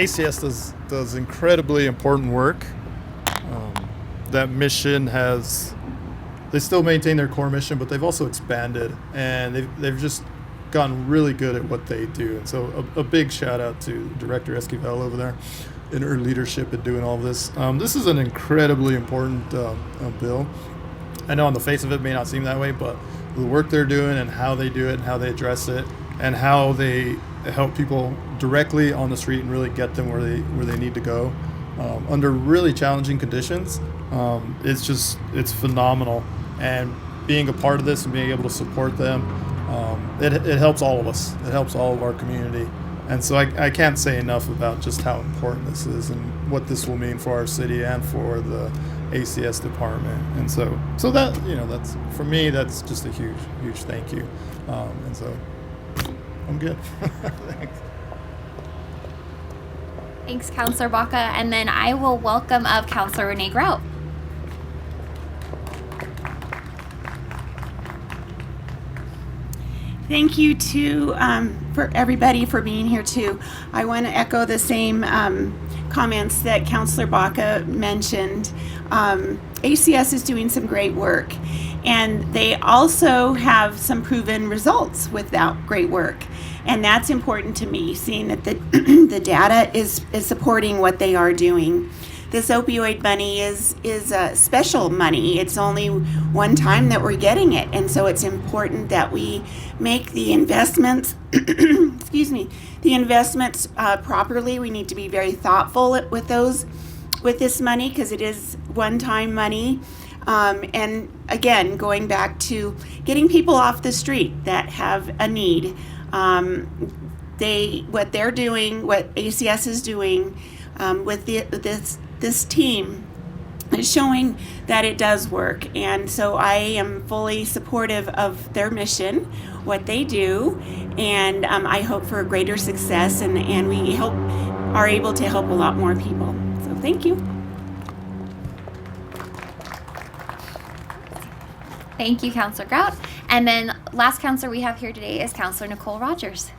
ACS does incredibly important work. That mission they still maintain their core mission, but they've also expanded, and they've just gotten really good at what they do. And so a big shout out to Director Esquivel over there and her leadership in doing all of this. This is an incredibly important bill. I know on the face of it may not seem that way, but the work they're doing and how they do it and how they address it and how they help people directly on the street and really get them where they need to go under really challenging conditions. It's phenomenal. And being a part of this and being able to support them, it helps all of us. It helps all of our community. And so I can't say enough about just how important this is and what this will mean for our city and for the ACS department. And so that, that's, for me, that's just a huge, huge thank you. And so I'm good. Thanks. Thanks, Councilor Baca. And then I will welcome up Councilor Renee Grout. Thank you for everybody for being here too. I want to echo the same comments that Councilor Baca mentioned. ACS is doing some great work, and they also have some proven results with that great work. And that's important to me, seeing that the data is supporting what they are doing. This opioid money is special money. It's only one time that we're getting it. And so it's important that we make the investments, properly. We need to be very thoughtful with this money, because it is one-time money. And again, going back to getting people off the street that have a need. What they're doing, what ACS is doing with this team is showing that it does work. And so I am fully supportive of their mission, what they do, and I hope for a greater success, and we are able to help a lot more people. So thank you. Thank you, Councilor Grout. And then last councilor we have here today is Councilor Nicole Rogers.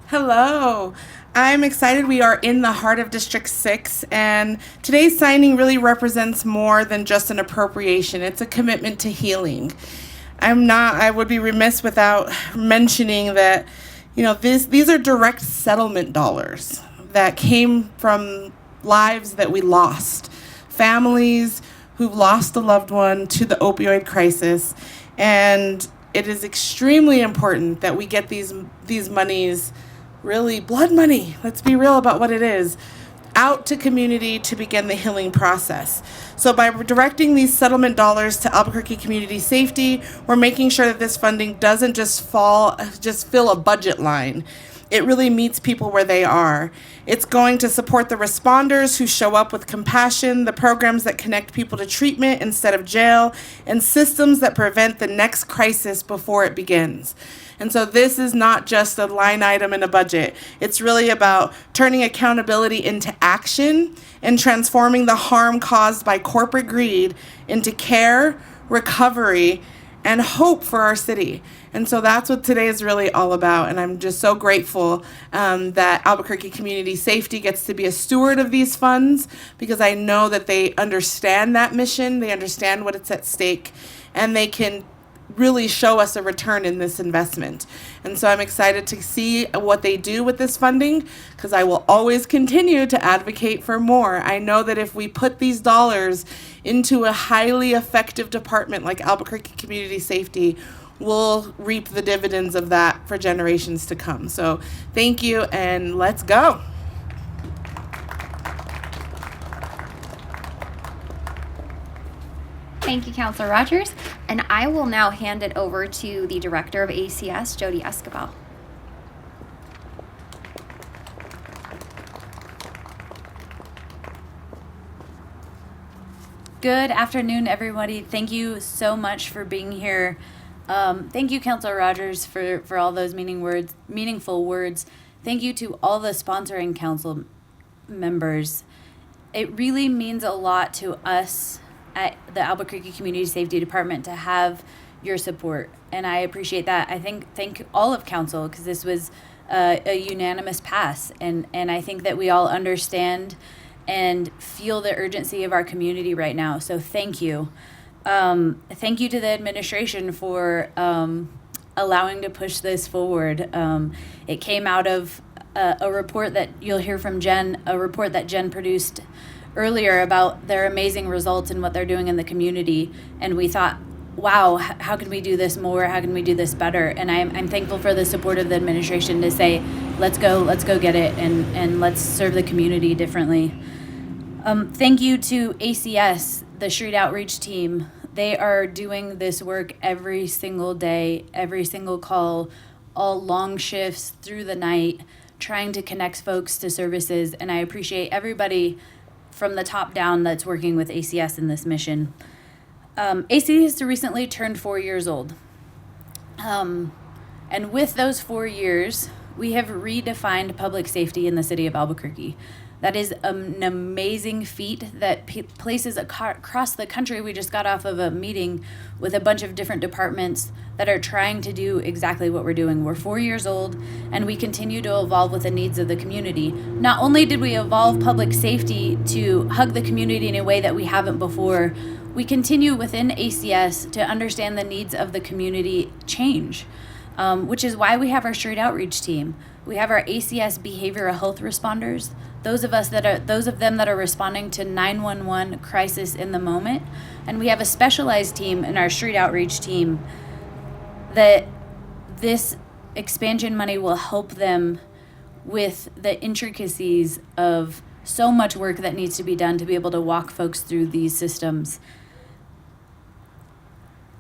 Hello. I'm excited. We are in the heart of District 6, and today's signing really represents more than just an appropriation. It's a commitment to healing. I would be remiss without mentioning that, these are direct settlement dollars that came from lives that we lost, families who've lost a loved one to the opioid crisis. And it is extremely important that we get these monies, really blood money, let's be real about what it is, out to community to begin the healing process. So by directing these settlement dollars to Albuquerque Community Safety, we're making sure that this funding doesn't just fill a budget line. It really meets people where they are. It's going to support the responders who show up with compassion, the programs that connect people to treatment instead of jail, and systems that prevent the next crisis before it begins. And so this is not just a line item in a budget. It's really about turning accountability into action and transforming the harm caused by corporate greed into care, recovery, and hope for our city. And so that's what today is really all about. And I'm just so grateful that Albuquerque Community Safety gets to be a steward of these funds, because I know that they understand that mission, they understand what it's at stake, and they can really show us a return in this investment. And so I'm excited to see what they do with this funding, because I will always continue to advocate for more. I know that if we put these dollars into a highly effective department like Albuquerque Community Safety, we'll reap the dividends of that for generations to come. So thank you, and let's go. Thank you, Councilor Rogers. And I will now hand it over to the Director of ACS, Jody Esquivel. Good afternoon, everybody. Thank you so much for being here. Thank you, Councilor Rogers, for all those meaningful words. Thank you to all the sponsoring council members. It really means a lot to us at the Albuquerque Community Safety Department to have your support, and I appreciate that. I thank all of council, because this was a unanimous pass, and I think that we all understand and feel the urgency of our community right now. So thank you. Thank you to the administration for allowing to push this forward. It came out of a report that you'll hear from Jen, a report that Jen produced earlier about their amazing results and what they're doing in the community. And we thought, wow, how can we do this more? How can we do this better? And I'm thankful for the support of the administration to say, let's go get it, and let's serve the community differently. Thank you to ACS, the street outreach team. They are doing this work every single day, every single call, all long shifts through the night, trying to connect folks to services. And I appreciate everybody from the top down that's working with ACS in this mission. ACS recently turned 4 years old. And with those 4 years, we have redefined public safety in the city of Albuquerque. That is an amazing feat that places across the country. We just got off of a meeting with a bunch of different departments that are trying to do exactly what we're doing. We're 4 years old, and we continue to evolve with the needs of the community. Not only did we evolve public safety to hug the community in a way that we haven't before, we continue within ACS to understand the needs of the community change, which is why we have our street outreach team. We have our ACS behavioral health responders, those of them that are responding to 911 crisis in the moment, and we have a specialized team in our street outreach team that this expansion money will help them with the intricacies of so much work that needs to be done to be able to walk folks through these systems.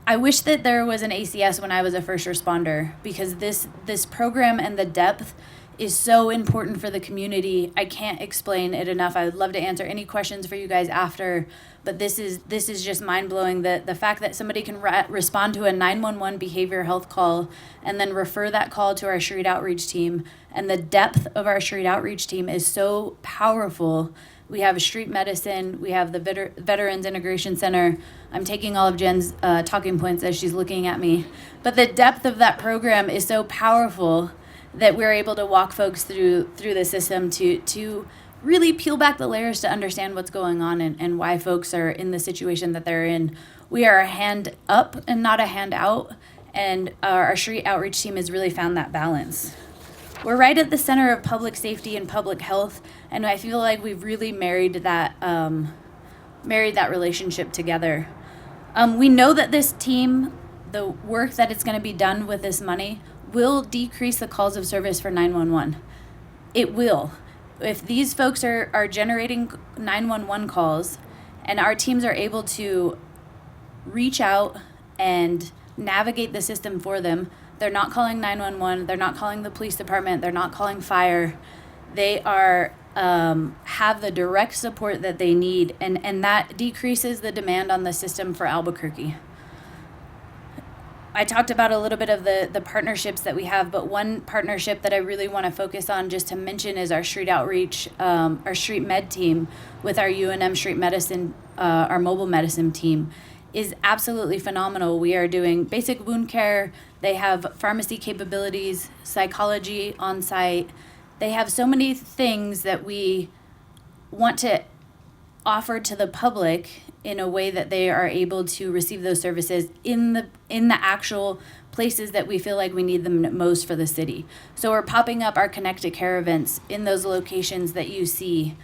I wish that there was an ACS when I was a first responder, because this program and the depth is so important for the community. I can't explain it enough. I would love to answer any questions for you guys after, but this is just mind-blowing. The fact that somebody can respond to a 911 behavioral health call and then refer that call to our street outreach team, and the depth of our street outreach team is so powerful. We have street medicine, we have the Veterans Integration Center. I'm taking all of Jen's talking points as she's looking at me. But the depth of that program is so powerful that we're able to walk folks through the system to really peel back the layers to understand what's going on and why folks are in the situation that they're in. We are a hand up and not a hand out, and our street outreach team has really found that balance. We're right at the center of public safety and public health, and I feel like we've really married that relationship together. We know that this team, the work that it's going to be done with this money, will decrease the calls of service for 911. It will. If these folks are generating 911 calls and our teams are able to reach out and navigate the system for them, they're not calling 911, they're not calling the police department, they're not calling fire. They are have the direct support that they need, and that decreases the demand on the system for Albuquerque. I talked about a little bit of the partnerships that we have, but one partnership that I really want to focus on just to mention is our street outreach, our street med team with our UNM street medicine, our mobile medicine team is absolutely phenomenal. We are doing basic wound care. They have pharmacy capabilities, psychology on site. They have so many things that we want to offer to the public in a way that they are able to receive those services in the actual places that we feel like we need them most for the city. So we're popping up our Connected Care events in those locations that you see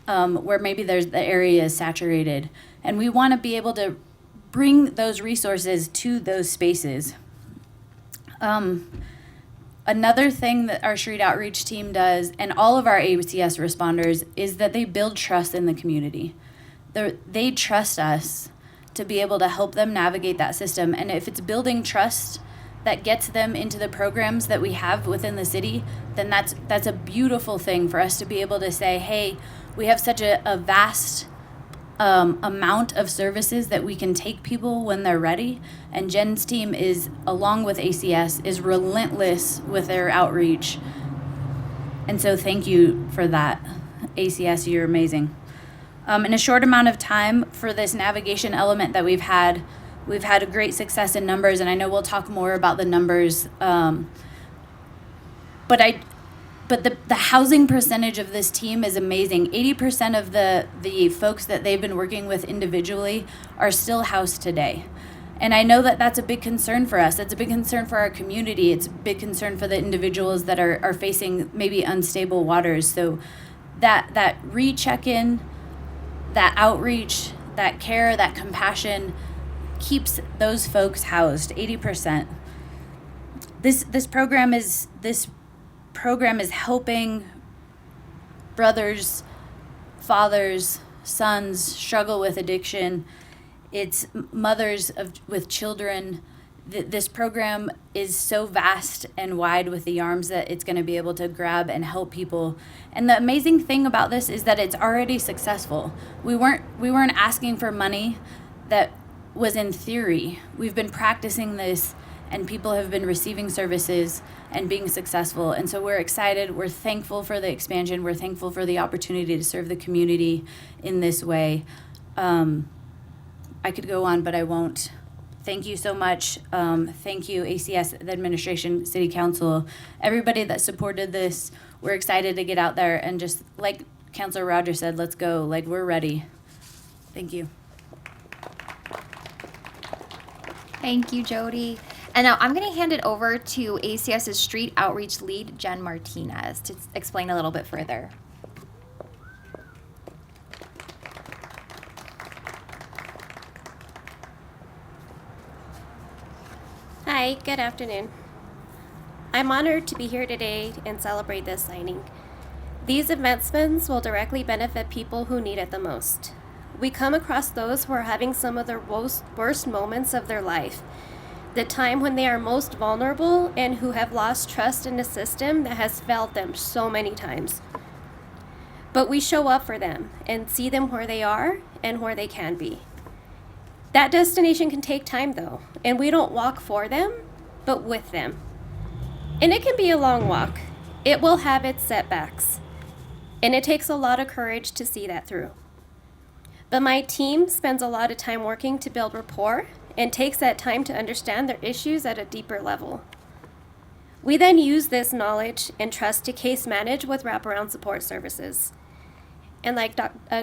where maybe the area is saturated. And we want to be able to bring those resources to those spaces. Another thing that our street outreach team does, and all of our ACS responders, is that they build trust in the community. They trust us to be able to help them navigate that system. And if it's building trust that gets them into the programs that we have within the city, then that's a beautiful thing for us to be able to say, hey, we have such a vast amount of services that we can take people when they're ready. And Jen's team is, along with ACS, is relentless with their outreach. And so thank you for that. ACS, you're amazing. In a short amount of time for this navigation element that we've We've had a great success in numbers, and I know we'll talk more about the numbers. But the housing percentage of this team is amazing. 80% of the folks that they've been working with individually are still housed today. And I know that that's a big concern for us. It's a big concern for our community. It's a big concern for the individuals that are facing maybe unstable waters. So that recheck-in, that outreach, that care, that compassion keeps those folks housed, 80%. This program is helping brothers, fathers, sons struggle with addiction. It's mothers with children. This program is so vast and wide with the arms that it's going to be able to grab and help people. And the amazing thing about this is that it's already successful. We weren't asking for money that was in theory. We've been practicing this, and people have been receiving services and being successful. And so we're excited. We're thankful for the expansion. We're thankful for the opportunity to serve the community in this way. I could go on, but I won't. Thank you so much. Thank you, ACS, the administration, City Council, everybody that supported this. We're excited to get out there and just, like Councilor Rogers said, let's go. Like, we're ready. Thank you. Thank you, Jody. And now I'm going to hand it over to ACS's Street Outreach Lead, Jen Martinez, to explain a little bit further. Hi, good afternoon. I'm honored to be here today and celebrate this signing. These investments will directly benefit people who need it the most. We come across those who are having some of their worst moments of their life, the time when they are most vulnerable and who have lost trust in a system that has failed them so many times. But we show up for them and see them where they are and where they can be. That destination can take time though, and we don't walk for them, but with them. And it can be a long walk. It will have its setbacks, and it takes a lot of courage to see that through. But my team spends a lot of time working to build rapport and takes that time to understand their issues at a deeper level. We then use this knowledge and trust to case manage with wraparound support services. And like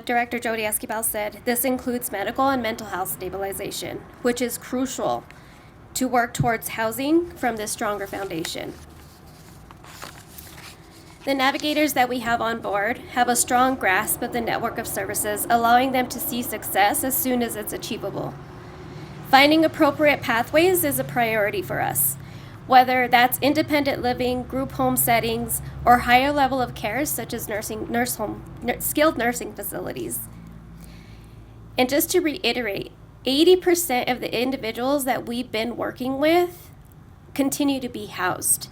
Director Jody Esquivel said, this includes medical and mental health stabilization, which is crucial to work towards housing from this stronger foundation. The navigators that we have on board have a strong grasp of the network of services, allowing them to see success as soon as it's achievable. Finding appropriate pathways is a priority for us, whether that's independent living, group home settings, or higher level of care such as skilled nursing facilities. And just to reiterate, 80% of the individuals that we've been working with continue to be housed.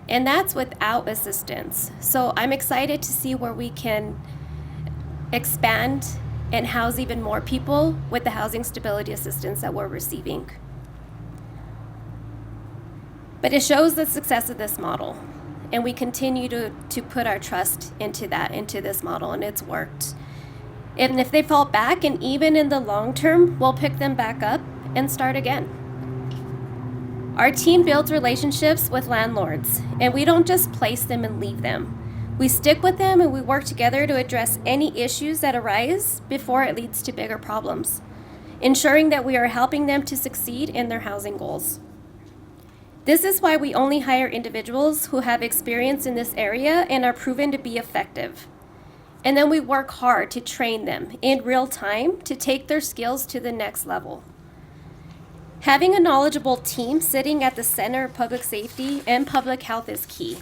And that's without assistance. So I'm excited to see where we can expand and house even more people with the housing stability assistance that we're receiving. But it shows the success of this model, and we continue to put our trust into this model, and it's worked. And if they fall back, and even in the long term, we'll pick them back up and start again. Our team builds relationships with landlords, and we don't just place them and leave them. We stick with them and we work together to address any issues that arise before it leads to bigger problems, ensuring that we are helping them to succeed in their housing goals. This is why we only hire individuals who have experience in this area and are proven to be effective. And then we work hard to train them in real time to take their skills to the next level. Having a knowledgeable team sitting at the center of public safety and public health is key.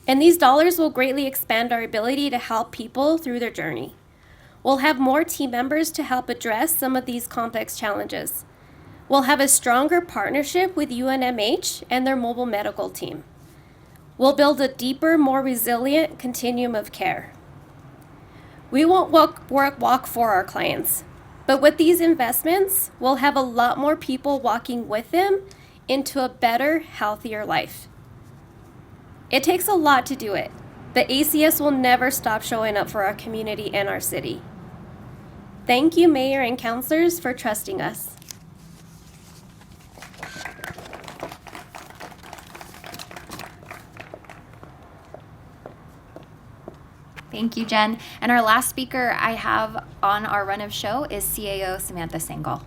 And these dollars will greatly expand our ability to help people through their journey. We'll have more team members to help address some of these complex challenges. We'll have a stronger partnership with UNMH and their mobile medical team. We'll build a deeper, more resilient continuum of care. We won't walk for our clients, but with these investments, we'll have a lot more people walking with them into a better, healthier life. It takes a lot to do it, but ACS will never stop showing up for our community and our city. Thank you, Mayor and Councilors, for trusting us. Thank you, Jen. And our last speaker I have on our run of show is CAO Samantha Sengel.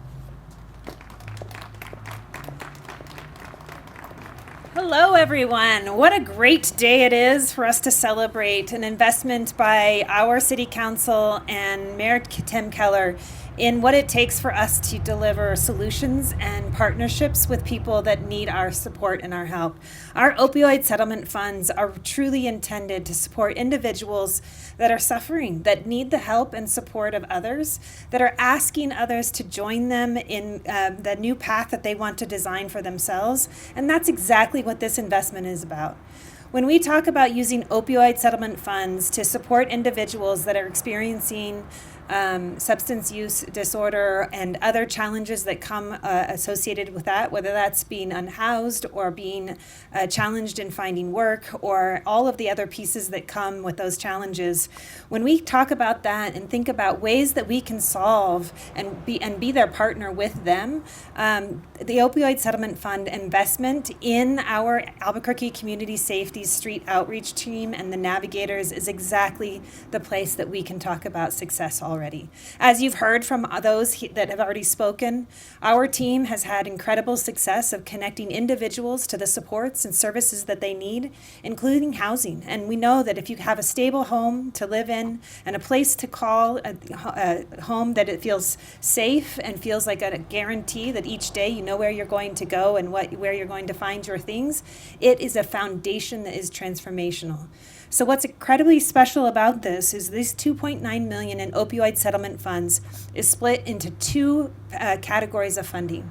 Hello, everyone. What a great day it is for us to celebrate an investment by our City Council and Mayor Tim Keller in what it takes for us to deliver solutions and partnerships with people that need our support and our help. Our opioid settlement funds are truly intended to support individuals that are suffering, that need the help and support of others, that are asking others to join them in the new path that they want to design for themselves. And that's exactly what this investment is about. When we talk about using opioid settlement funds to support individuals that are experiencing substance use disorder and other challenges that come associated with that, whether that's being unhoused or being challenged in finding work or all of the other pieces that come with those challenges. When we talk about that and think about ways that we can solve and be their partner with them, the Opioid Settlement Fund investment in our Albuquerque Community Safety Street Outreach Team and the Navigators is exactly the place that we can talk about success already. As you've heard from those that have already spoken, our team has had incredible success of connecting individuals to the supports and services that they need, including housing. And we know that if you have a stable home to live in and a place to call, a home that it feels safe and feels like a guarantee that each day you know where you're going to go and where you're going to find your things, it is a foundation that is transformational. So what's incredibly special about this is this $2.9 million in opioid settlement funds is split into two categories of funding.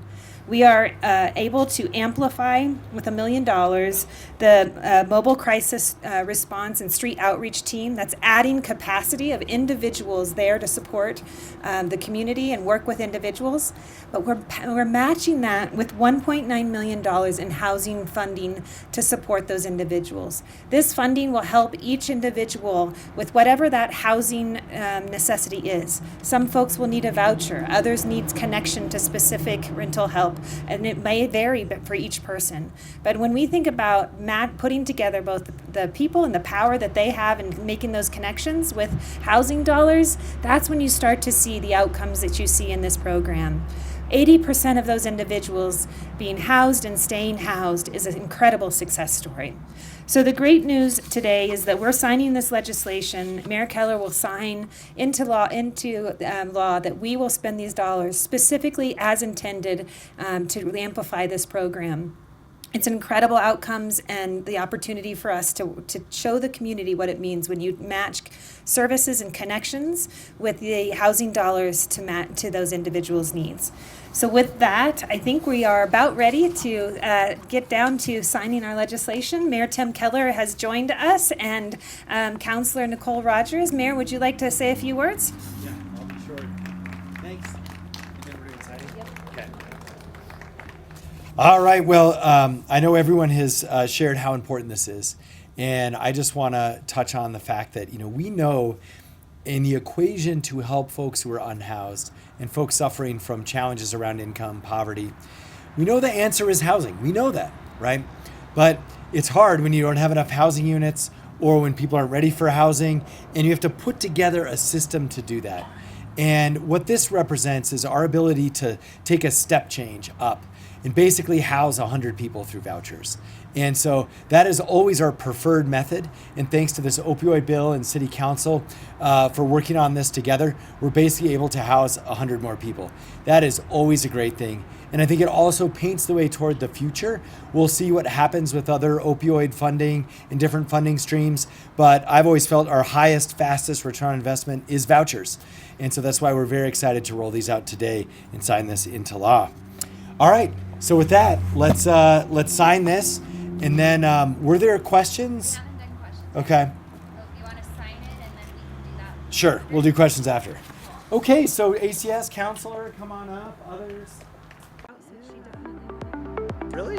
We are able to amplify with $1 million the mobile crisis response and street outreach team that's adding capacity of individuals there to support the community and work with individuals. But we're matching that with $1.9 million in housing funding to support those individuals. This funding will help each individual with whatever that housing necessity is. Some folks will need a voucher, others need connection to specific rental help, and it may vary for each person. But when we think about putting together both the people and the power that they have in making those connections with housing dollars, that's when you start to see the outcomes that you see in this program. 80% of those individuals being housed and staying housed is an incredible success story. So the great news today is that we're signing this legislation. Mayor Keller will sign into law that we will spend these dollars specifically as intended to amplify this program. It's an incredible outcomes and the opportunity for us to show the community what it means when you match services and connections with the housing dollars to those individuals' needs. So with that, I think we are about ready to get down to signing our legislation. Mayor Tim Keller has joined us and Councilor Nicole Rogers. Mayor, would you like to say a few words? Yeah, I'll be short. Thanks. Everybody excited? Yep. Okay. All right. Well, I know everyone has shared how important this is, and I just want to touch on the fact that we know in the equation to help folks who are unhoused and folks suffering from challenges around income, poverty, we know the answer is housing. We know that, right? But it's hard when you don't have enough housing units or when people aren't ready for housing, and you have to put together a system to do that. And what this represents is our ability to take a step change up and basically house 100 people through vouchers. And so that is always our preferred method. And thanks to this opioid bill and City Council for working on this together, we're basically able to house 100 more people. That is always a great thing. And I think it also paints the way toward the future. We'll see what happens with other opioid funding and different funding streams. But I've always felt our highest, fastest return on investment is vouchers. And so that's why we're very excited to roll these out today and sign this into law. All right. So with that, let's sign this. And then, were there questions? We haven't done questions. Okay. So if you want to sign it and then we can do that. Sure. We'll do questions after. Okay. So ACS counselor, come on up. Others. Really?